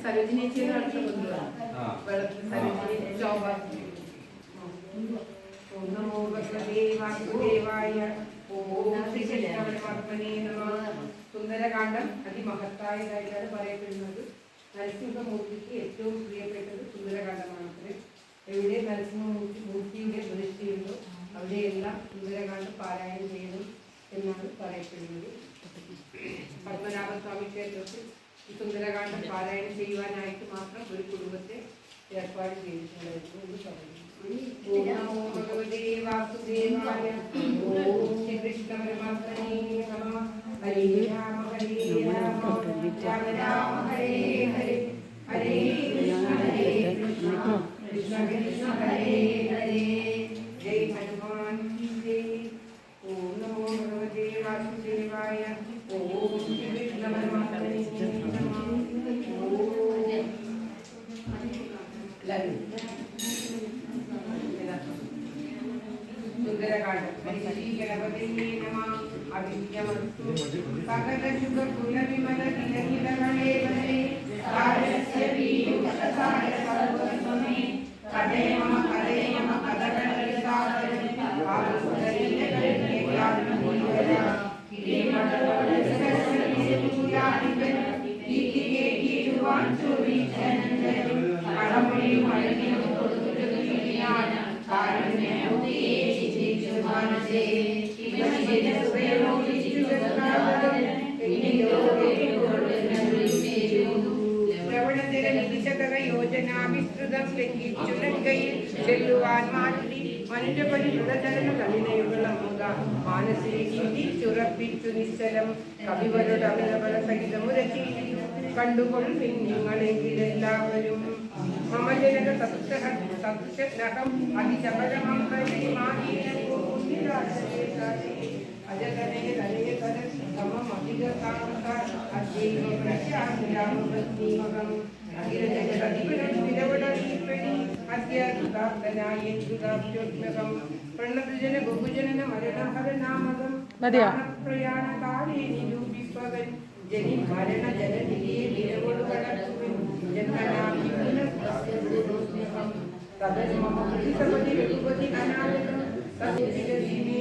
സരോജിനി ശോഭ നമോ ഭഗവതേ വാസുദേവായ. ഓം ശ്രീകൃഷ്ണപരമാത്മനേ നമഃ. സുന്ദരകാന്ഡം അതിമഹത്തായതായിട്ടാണ് പറയപ്പെടുന്നത്. നരസിംഹമൂർത്തിക്ക് ഏറ്റവും പ്രിയപ്പെട്ടത് സുന്ദരകാന്ഡമാണ്. എവിടെ നരസിംഹമൂർത്തിയുടെ പ്രതിഷ്ഠയുണ്ടോ അവിടെയെല്ലാം സുന്ദരകാന്ഡം പാരായണം ചെയ്യണം എന്നാണ് പറയപ്പെടുന്നത്. പത്മനാഭസ്വാമി ക്ഷേത്രത്തിൽ ഈ സുന്ദരകാന്ഡം പാരായണം ചെയ്യുവാനായിട്ട് മാത്രം ഒരു കുടുംബത്തെ ഏർപ്പാട് ചെയ്തിട്ടുണ്ടായിരുന്നു എന്ന് പറയുന്നു. ഓം നമോ ഭഗവതേ വാസുദേവായ. ഓം ശ്രീകൃഷ്ണ പരമാത്മനേ നമഃ. ഹരേ രാമ ഹരേ രാമ രാമ രാമ ഹരേ ഹരേ ഹരേ കൃഷ്ണ കൃഷ്ണ കൃഷ്ണ ഹരേ ഹരേ. ജയ് ഹനുമാൻ ജയ്. ഓം നമോ ഭഗവതേ വാസുദേവായ. ഓം ശ്രീകൃഷ്ണ പരമാത്മനേ നമഃ. സുന്ദരകാന്ഡം. ശ്രീ ഗണപതിയേ നമഃ. അവിദ്യമസ്തു സകല ശുഭ കുല വിമല കിലകിലകളേവലേ കാരസ്യ വീയുക്തസാര സർവസ്വമേ കടേ മമ കടേ മമ കഥകളിസാദരം ആസുരയിലകളിലേക്കാദ്യമീവര കിരീടവളസരസരിസൂയാദിവൻ കീർത്തികേ കീഴുവാൻ ചുരീശനന്ദനം കടമൊഴിയും അഴകിനും കൊടുത്തുരുകിയാൻ കാരുണ്യമൂർത്തിയേ ചിന്തിച്ചു മനസ്സേ യോജനാവിസ്തൃതം ലംഘിച്ചുലങ്കയിൽ ചെല്ലുവാൻ മാറ്റി മനുഷ്യപടി മൃതചരണകളിലയുകളമുക മാനസിക ചിന്തിച്ചുറപ്പിച്ചു നിശ്ചലം കവിവരുടെ അമിതബല സഹിതമുരചി കണ്ടുകൊള്ളിൻ നിങ്ങളെങ്കിലെല്ലാവരും മമജനക സദൃശനകം അതിശബലമം പ്രണതജന ബഹുജന മരണഹരനാമകം പ്രയാണകാലേ നിരൂപിപ്പവൻ ജനി മരണ ജലനിധിയെ നിലകൊടുകടക്കുവൻ ജന്മനാഭിപുനഃ തദന് മമ പ്രതിസപതി രഘുപതി അനാഗതം തദ്ധിരസീമേ